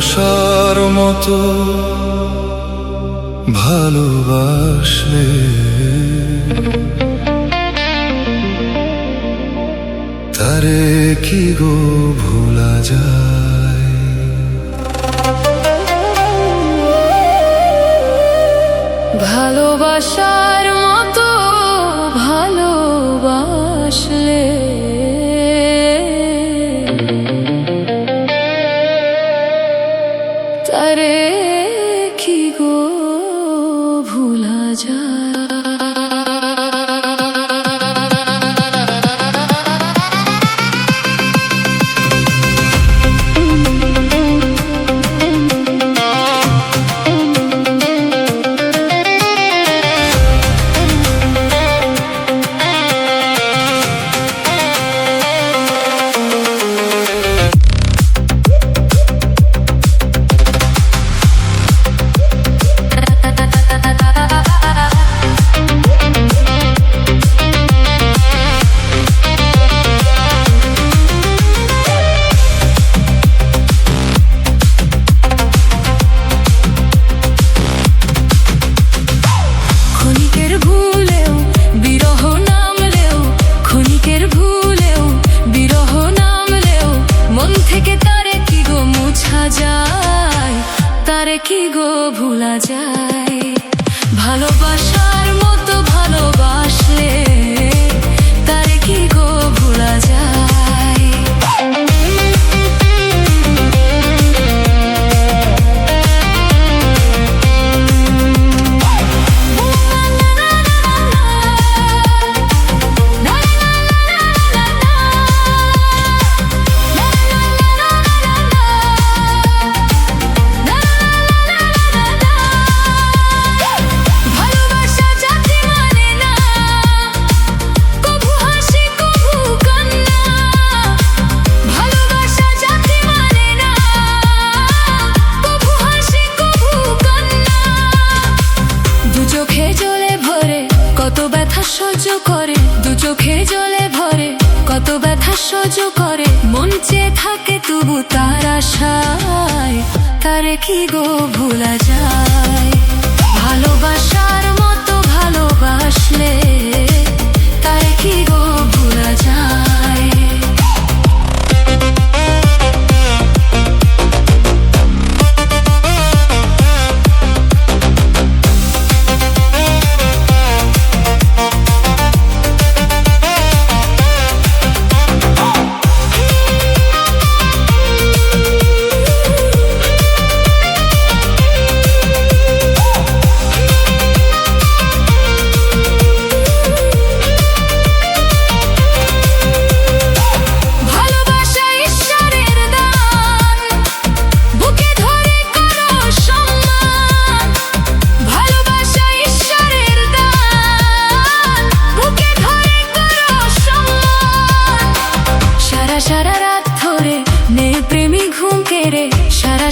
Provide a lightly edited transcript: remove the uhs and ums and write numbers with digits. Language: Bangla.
ভালোবাসার মতো ভালোবাসলে তারে কি গো ভোলা যায়? ভালোবাসার মতো ভালোবাসলে তারে কি গো ভুলা যায়? তারে কি গো ভুলা যায়? ভালোবাসার মতো ভালোবাসলে তারে কি গো ভুলা যায়? কত ব্যথা সহ্য করে, দু চোখে জলে ভরে, কত ব্যথা সহ্য করে, মন চেয়ে থাকে তবু তার আশায় তারে কি গো ভুলা যায়? ভালোবাসার মতো ভালোবাসলে তারে কি গো ভুলা যায়? সারা রাত ধরে নে প্রেমী ঘুম কেড়ে, সারা